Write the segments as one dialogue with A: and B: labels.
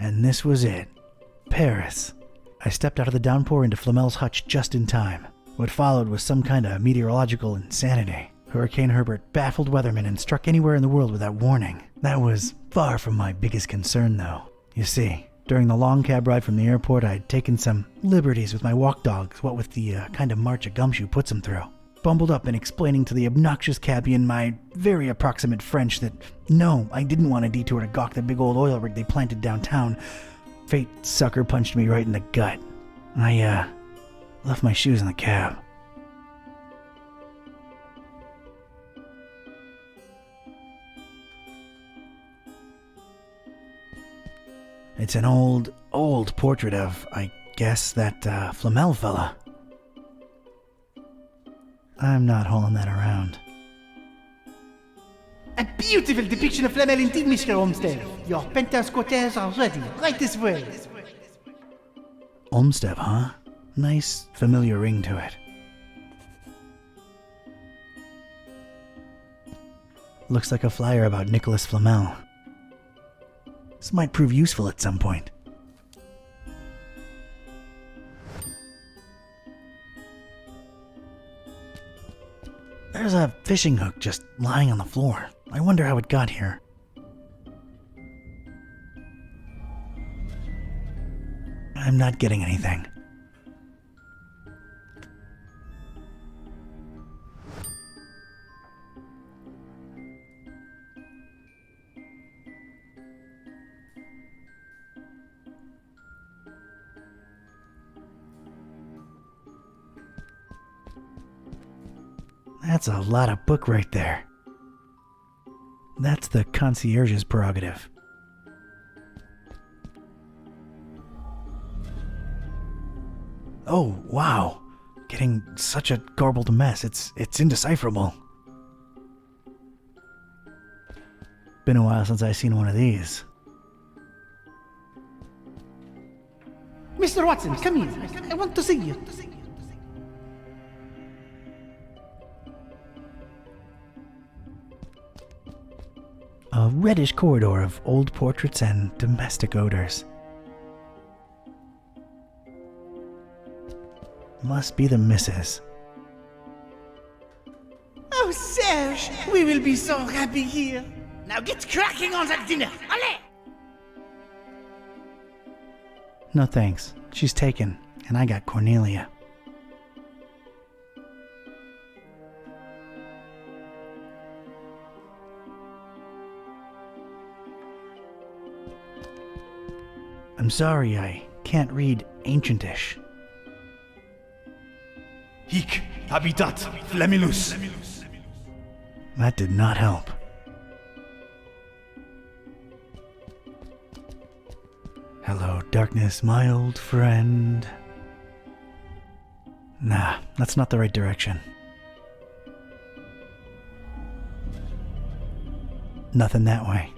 A: And this was it. Paris. I stepped out of the downpour into Flamel's hutch just in time. What followed was some kind of meteorological insanity. Hurricane Herbert baffled weathermen and struck anywhere in the world without warning. That was far from my biggest concern, though. You see, during the long cab ride from the airport, I'd taken some liberties with my walk dogs, what with the kind of march a gumshoe puts them through. Bumbled up and explaining to the obnoxious cabbie in my very approximate French that, no, I didn't want a detour to gawk the big old oil rig they planted downtown. Fate sucker punched me right in the gut. I, left my shoes in the cab. It's an old portrait of, I guess, that Flamel fella. I'm not hauling that around.
B: A beautiful depiction of Flamel indeed, Mr. Olmsted. Your penthouse quarters are ready, right this way.
A: Olmsted, huh? Nice, familiar ring to it. Looks like a flyer about Nicholas Flamel. This might prove useful at some point. There's a fishing hook just lying on the floor. I wonder how it got here. I'm not getting anything. That's a lot of book right there. That's the concierge's prerogative. Oh, wow. Getting such a garbled mess. It's indecipherable. Been a while since I've seen one of these.
B: Mr. Watson, come here. I want to see you.
A: A reddish corridor of old portraits and domestic odors. Must be the missus.
B: Oh, Serge, we will be so happy here. Now get cracking on that dinner. Allez!
A: No thanks. She's taken, and I got Cornelia. I'm sorry, I can't read Ancientish.
C: Hic habitat Flamilus.
A: That did not help. Hello, darkness, my old friend. Nah, that's not the right direction. Nothing that way.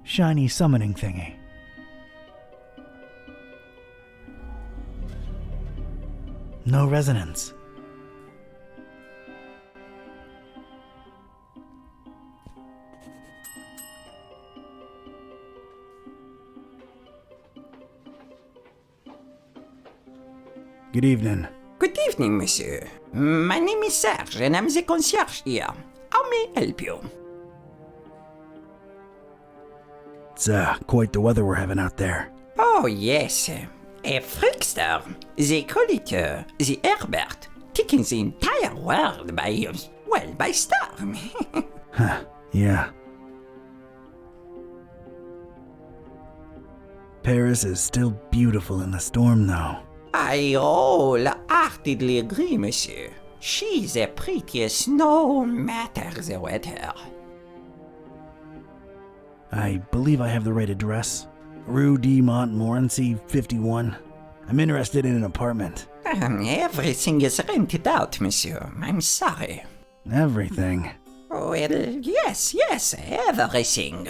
A: Shiny summoning thingy. No resonance. Good evening.
D: Good evening, monsieur. My name is Serge, and I'm the concierge here. How may I help you?
A: It's quite the weather we're having out there.
D: Oh, yes. A freakster. They call it the Herbert, taking the entire world by storm.
A: Huh, yeah. Paris is still beautiful in the storm, though.
D: I wholeheartedly agree, monsieur. She's the prettiest no matter the weather.
A: I believe I have the right address. Rue de Montmorency, 51. I'm interested in an apartment.
D: Everything is rented out, monsieur. I'm sorry.
A: Everything.
D: Well, yes, everything.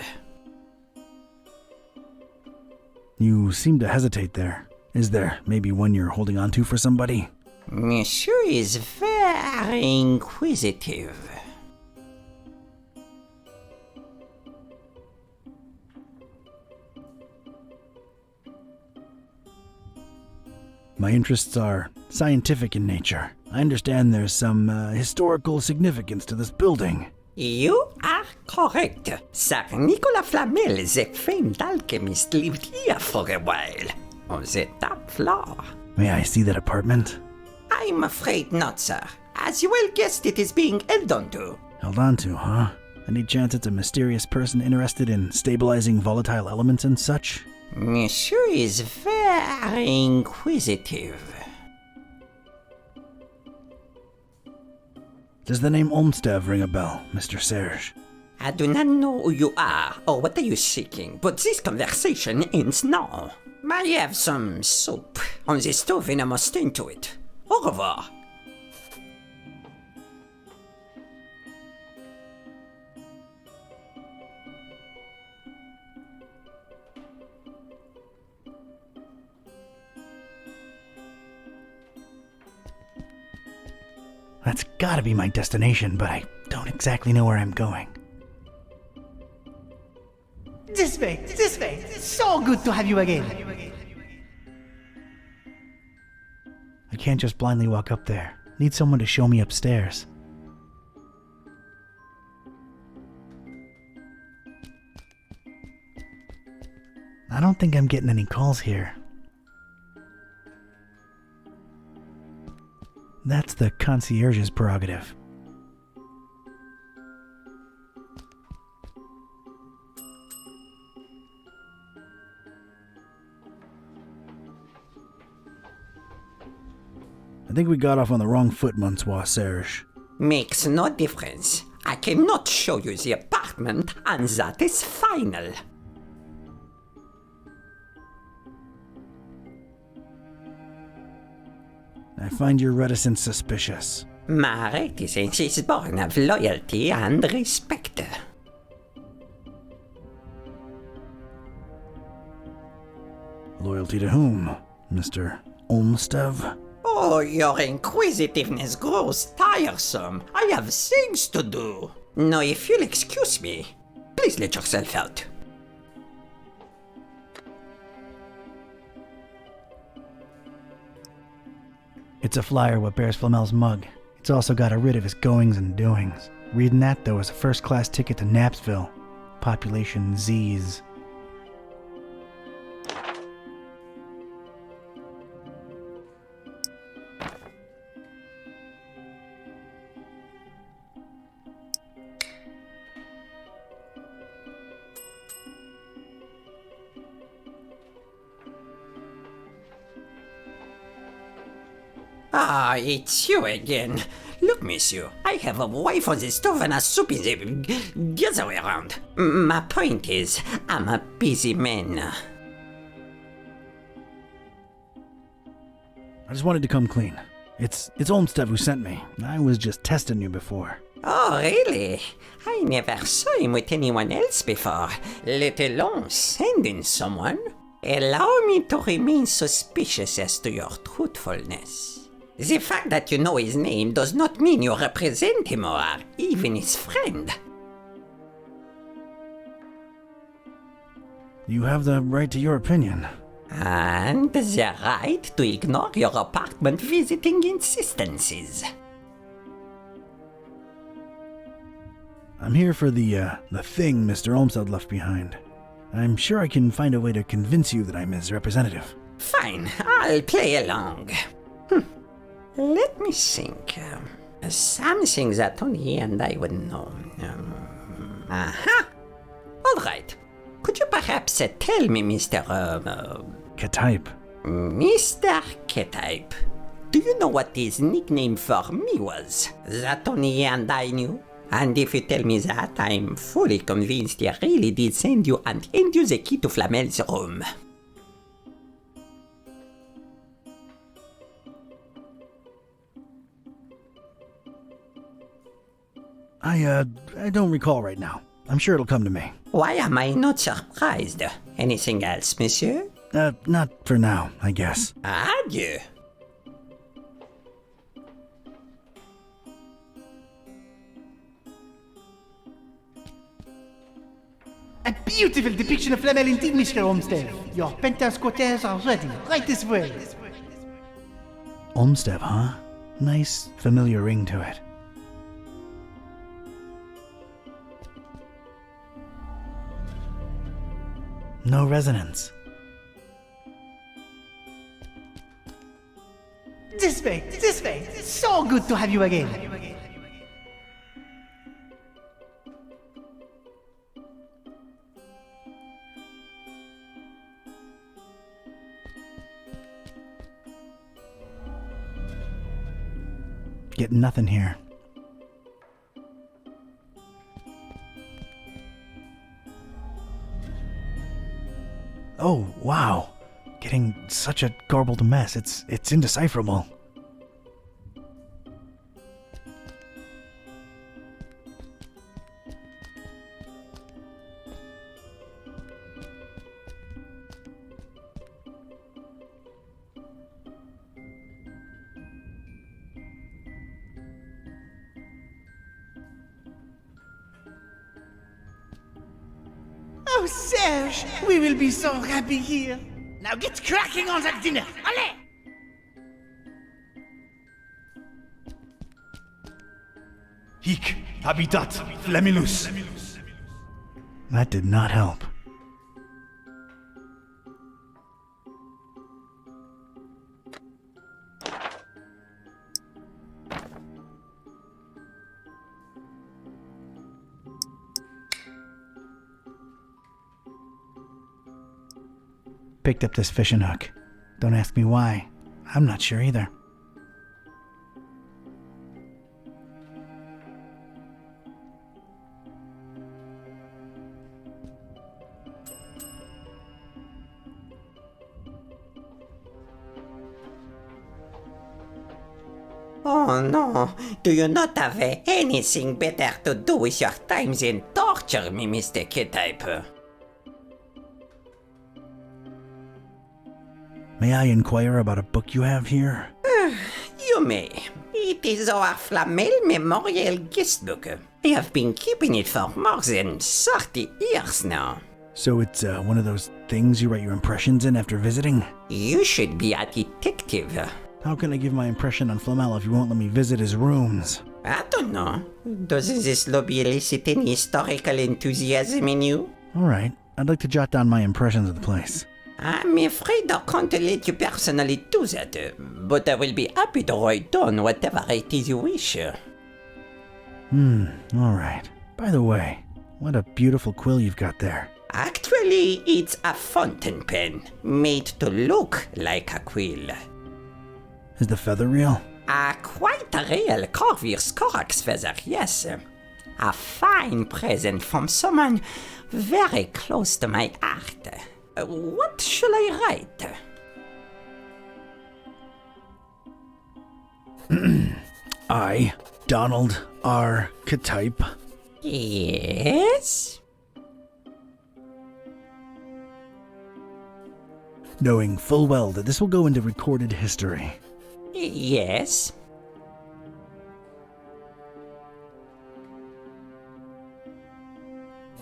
A: You seem to hesitate there. Is there maybe one you're holding on to for somebody?
D: Monsieur is very inquisitive.
A: My interests are scientific in nature. I understand there's some historical significance to this building.
D: You are correct. Sir Nicolas Flamel, the famed alchemist, lived here for a while, on the top floor.
A: May I see that apartment?
D: I'm afraid not, sir. As you well guessed, it is being held onto.
A: Held on to, huh? Any chance it's a mysterious person interested in stabilizing volatile elements and such?
D: Monsieur is very inquisitive.
A: Does the name Olmsted ring a bell, Mr. Serge?
D: I do not know who you are or what are you seeking, but this conversation ends now. I have some soup on the stove and I must tend to it. Au revoir.
A: That's gotta be my destination, but I don't exactly know where I'm going.
B: This way, this way. It's so good to have you again.
A: I can't just blindly walk up there. Need someone to show me upstairs. I don't think I'm getting any calls here. That's the concierge's prerogative. I think we got off on the wrong foot, Monsieur Serge.
D: Makes no difference. I cannot show you the apartment, and that is final.
A: I find your reticence suspicious.
D: My reticence is born of loyalty and respect.
A: Loyalty to whom, Mr. Olmsted?
D: Oh, your inquisitiveness grows tiresome. I have things to do. Now, if you'll excuse me, please let yourself out.
A: It's a flyer what bears Flamel's mug. It's also got a writ of his goings and doings. Reading that, though, is a first-class ticket to Knapsville. Population Z's.
D: Ah, it's you again. Look, monsieur, I have a wife on the stove and a soup in the other way around. My point is, I'm a busy man.
A: I just wanted to come clean. It's Olmsted who sent me. I was just testing you before.
D: Oh, really? I never saw him with anyone else before, let alone sending someone. Allow me to remain suspicious as to your truthfulness. The fact that you know his name does not mean you represent him or are even his friend.
A: You have the right to your opinion.
D: And the right to ignore your apartment visiting insistences.
A: I'm here for the thing Mr. Olmsted left behind. I'm sure I can find a way to convince you that I'm his representative.
D: Fine, I'll play along. Let me think. Something that only he and I would know. Aha! All right. Could you perhaps tell me, Mr.
A: K-type.
D: Mr. K-type, do you know what his nickname for me was? That only he and I knew? And if you tell me that, I'm fully convinced he really did send you and hand you the key to Flamel's room.
A: I don't recall right now. I'm sure it'll come to me.
D: Why am I not surprised? Anything else, monsieur?
A: Not for now, I guess.
D: Adieu.
B: A beautiful depiction of Flamel indeed, Mr. Olmsted. Your penthouse quarters are ready. Right this way.
A: Olmsted, huh? Nice, familiar ring to it. No resonance.
B: This way, this way. It's so good to have you again.
A: Getting nothing here. Oh, wow. Getting such a garbled mess. It's indecipherable.
B: Oh, Serge, we will be so happy here. Now get cracking on that dinner. Allez!
C: Hic habitat flamminus.
A: That did not help. Picked up this fishing hook. Don't ask me why. I'm not sure either.
D: Oh no, do you not have anything better to do with your time than torture me, Mr. K-Type?
A: May I inquire about a book you have here?
D: You may. It is our Flamel Memorial Guest Book. I have been keeping it for more than 30 years now.
A: So it's one of those things you write your impressions in after visiting?
D: You should be a detective.
A: How can I give my impression on Flamel if you won't let me visit his rooms?
D: I don't know. Does this lobby elicit any historical enthusiasm in you?
A: Alright, I'd like to jot down my impressions of the place.
D: I'm afraid I can't let you personally do that, but I will be happy to write down whatever it is you wish.
A: Alright. By the way, what a beautiful quill you've got there.
D: Actually, it's a fountain pen, made to look like a quill.
A: Is the feather real?
D: A quite real Corvus Corax feather, yes. A fine present from someone very close to my heart. What shall I write?
A: I, Donald R. K-Type.
D: Yes?
A: Knowing full well that this will go into recorded history.
D: Yes?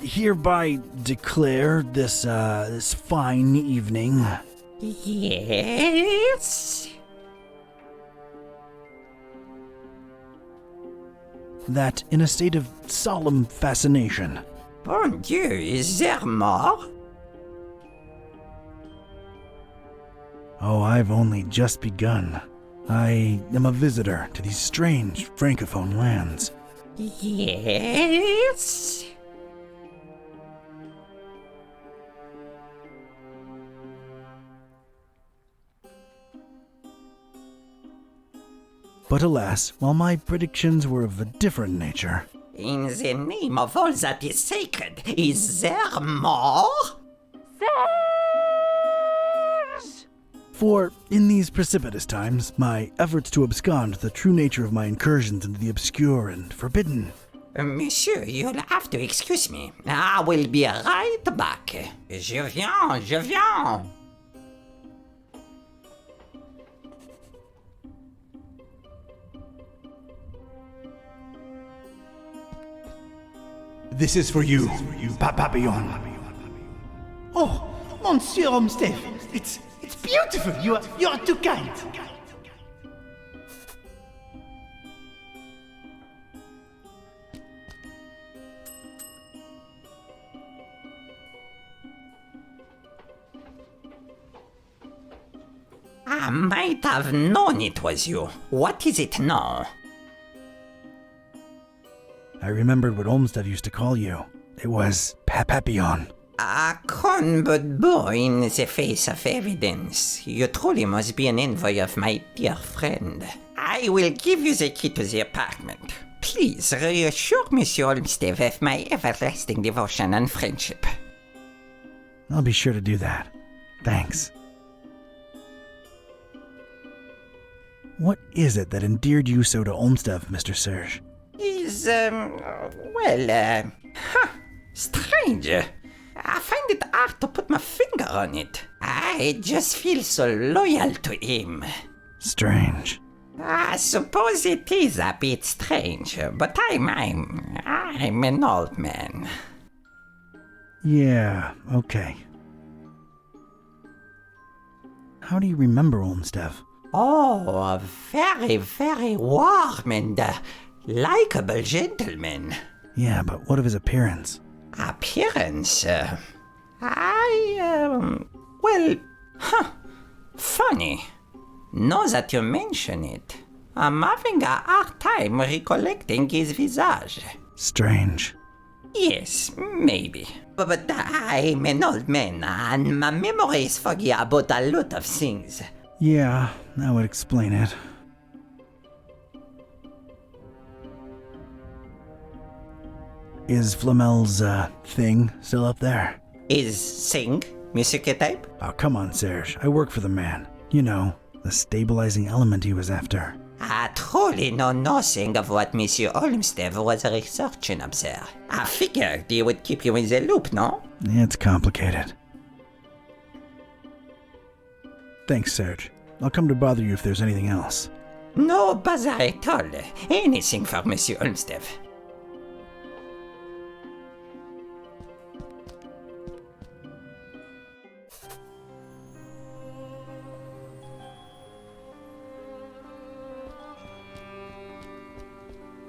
A: Hereby declare this fine evening
D: Yes?
A: that in a state of solemn fascination.
D: Bon Dieu, is there more?
A: Oh, I've only just begun. I am a visitor to these strange francophone lands.
D: Yes?
A: But alas, while my predictions were of a different nature,
D: In the name of all that is sacred, is there more?
A: for in these precipitous times, my efforts to abscond the true nature of my incursions into the obscure and forbidden.
D: Monsieur, you'll have to excuse me. I will be right back. Je viens, je viens.
C: This is for you, Papillon.
B: Oh, Monsieur Olmsted, it's beautiful. You are too kind.
D: I might have known it was you. What is it now?
A: I remembered what Olmsted used to call you. It was Papillon.
D: A con but boy in the face of evidence. You truly must be an envoy of my dear friend. I will give you the key to the apartment. Please reassure Monsieur Olmsted of my everlasting devotion and friendship.
A: I'll be sure to do that. Thanks. What is it that endeared you so to Olmsted, Mr. Serge?
D: He's, strange. I find it hard to put my finger on it. I just feel so loyal to him.
A: Strange.
D: I suppose it is a bit strange, but I'm an old man.
A: Yeah, okay. How do you remember Olmsted?
D: Oh, a very, very warm and likable gentleman.
A: Yeah, but what of his appearance?
D: Appearance? Funny. Now that you mention it, I'm having a hard time recollecting his visage.
A: Strange.
D: Yes, maybe. But I'm an old man, and my memory is foggy about a lot of things.
A: Yeah, that would explain it. Is Flamel's, thing still up there?
D: Is sing music type?
A: Oh, come on, Serge. I work for the man. You know, the stabilizing element he was after.
D: I truly know nothing of what Monsieur Olmsted was researching up there. I figured he would keep you in the loop, no?
A: It's complicated. Thanks, Serge. I'll come to bother you if there's anything else.
D: No bother at all. Anything for Monsieur Olmsted.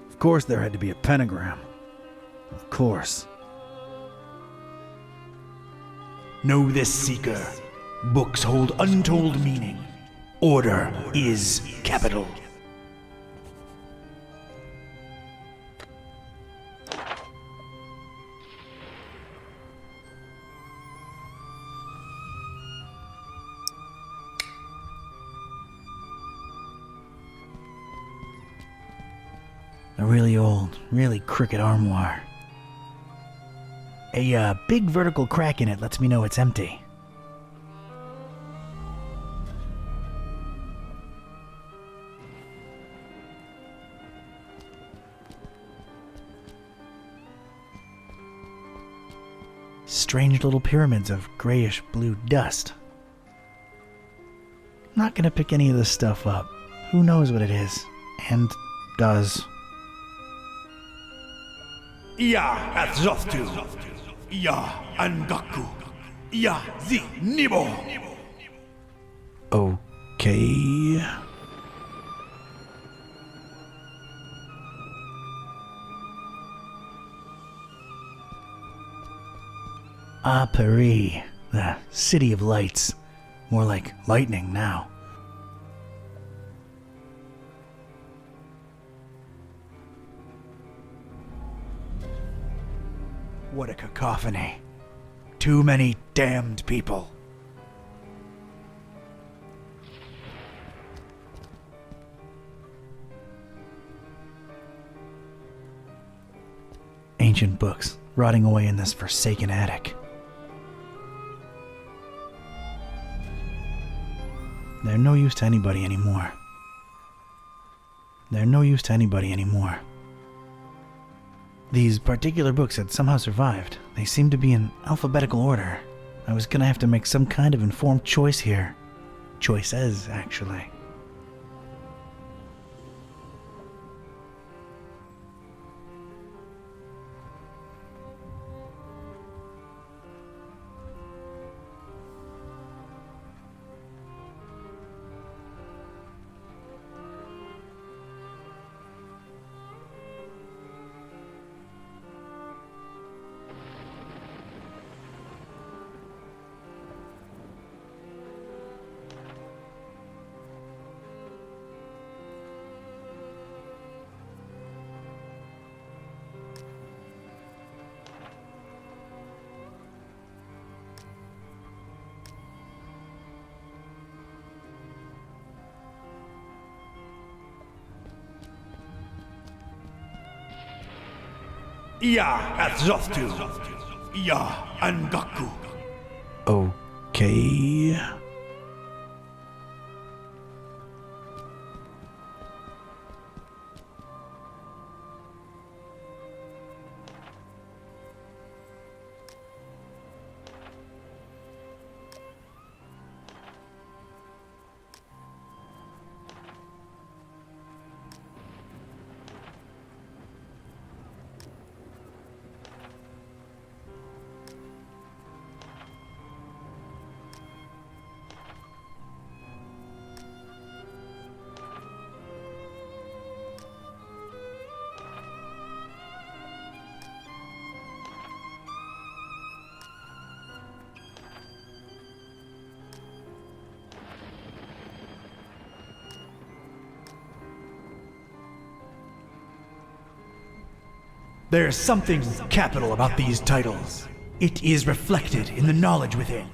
A: Of course there had to be a pentagram. Of course.
C: Know this, seeker. Books hold untold meaning. Order is capital.
A: A really old, really crooked armoire. A big vertical crack in it lets me know it's empty. Strange little pyramids of grayish blue dust. Not gonna pick any of this stuff up. Who knows what it is, and does.
C: Iya Atzoftu. Iya Angaku. Iya Zi Nibo.
A: Okay. Paris, the city of lights. More like lightning now. What a cacophony. Too many damned people. Ancient books rotting away in this forsaken attic. They're no use to anybody anymore. These particular books had somehow survived. They seemed to be in alphabetical order. I was gonna have to make some kind of informed choice here. Choices, actually.
C: Ya Atzoftu. Ya Angaku.
A: Okay.
C: There's something capital about these titles. It is reflected in the knowledge within.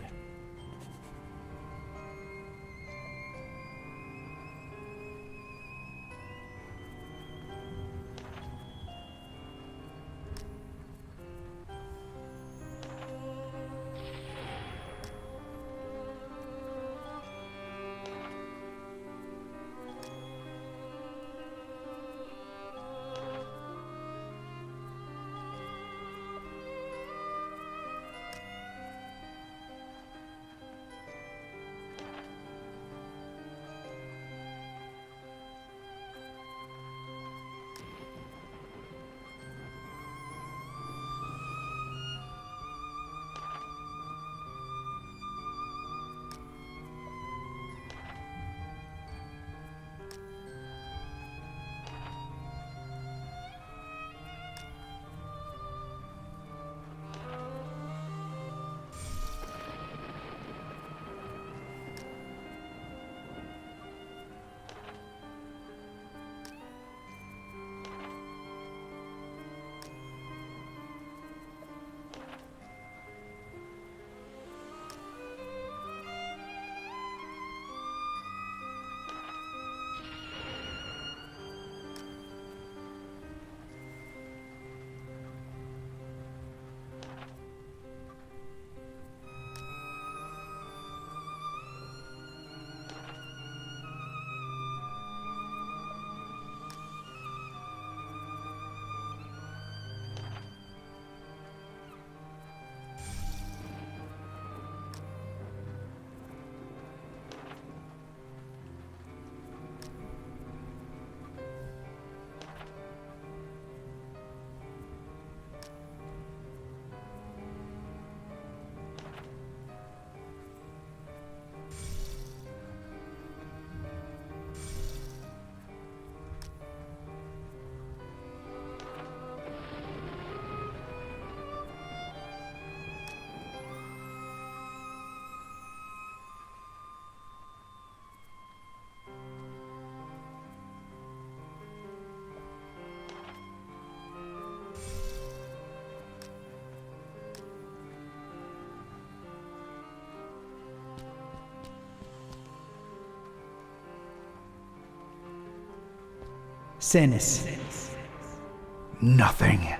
A: Senis.
C: Nothing.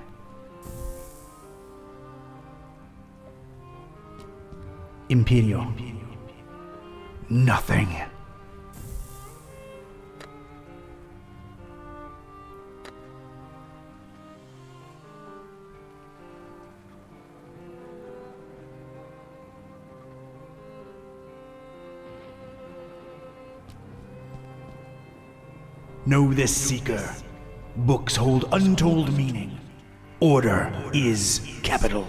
A: Imperio.
C: Nothing. Know this, Seeker. Books hold untold meaning. Order is capital.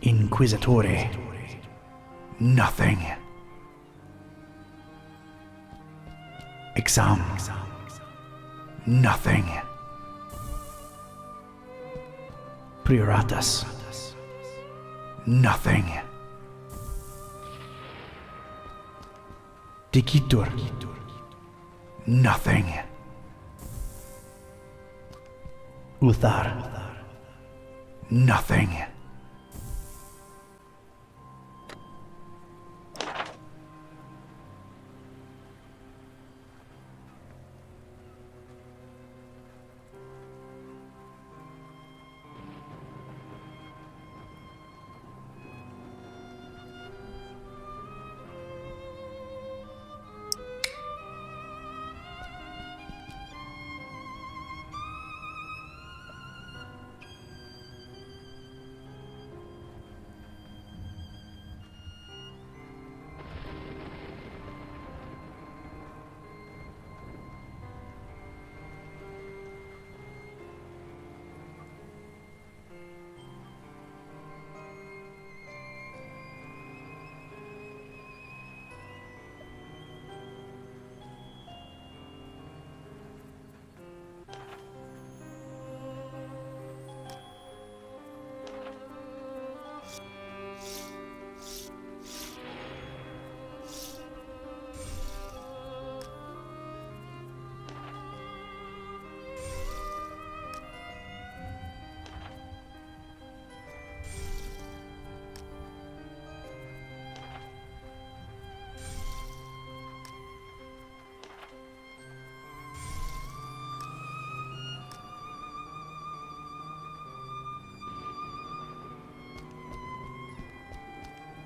A: Inquisitore. Nothing. Exam. Nothing. Prioratus. Nothing. Dicitur. Nothing. Uthar. Nothing.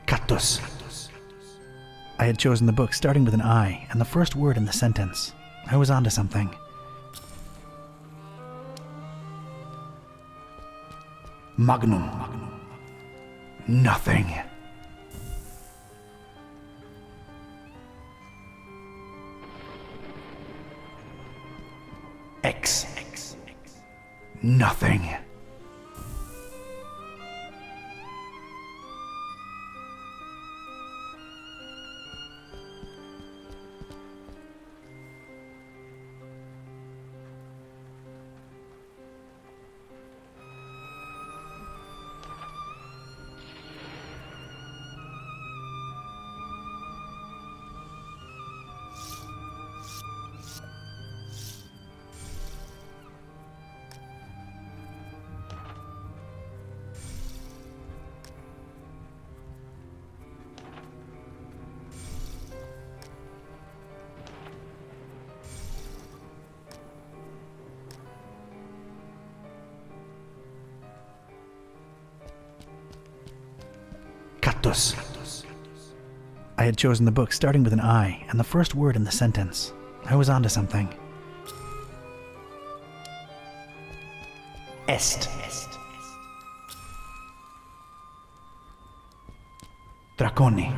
A: Cactus. I had chosen the book starting with an I and the first word in the sentence. I was onto something. Magnum. Nothing. X. Nothing. Cactus. I had chosen the book starting with an I and the first word in the sentence. I was onto something. Est. Draconi.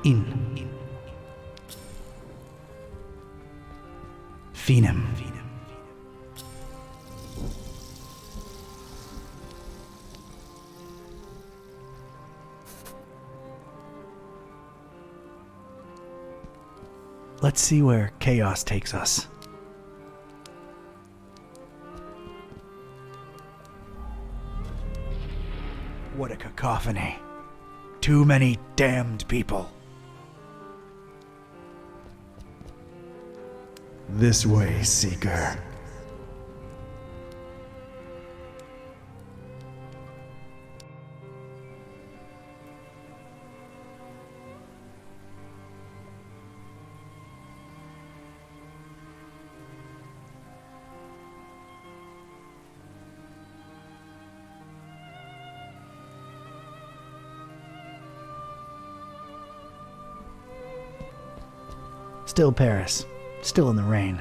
A: In. Finem. Let's see where chaos takes us. What a cacophony. Too many damned people. This way, Seeker. Still Paris. Still in the rain.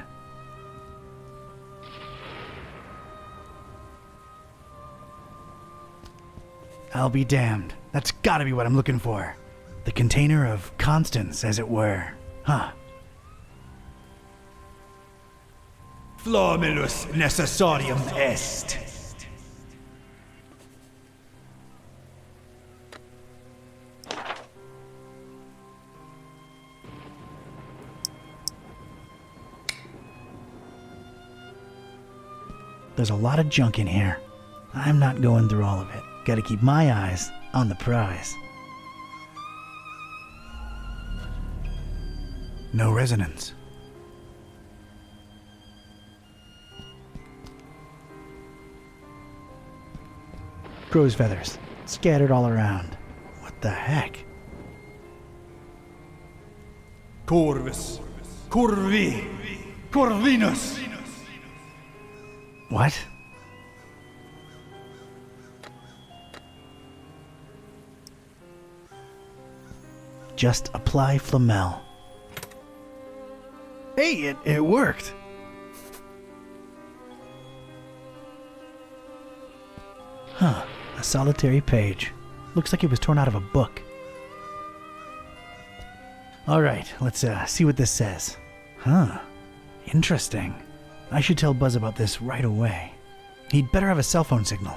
A: I'll be damned. That's gotta be what I'm looking for. The container of constants, as it were. Huh.
C: Flomilus necessarium est.
A: There's a lot of junk in here. I'm not going through all of it. Gotta keep my eyes on the prize.
C: No resonance.
A: Crow's feathers, scattered all around. What the heck?
C: Corvus. Corvi. Corvinus.
A: What? Just apply Flamel. Hey, it worked! Huh, a solitary page. Looks like it was torn out of a book. Alright, let's see what this says. Huh, interesting. I should tell Buzz about this right away. He'd better have a cell phone signal.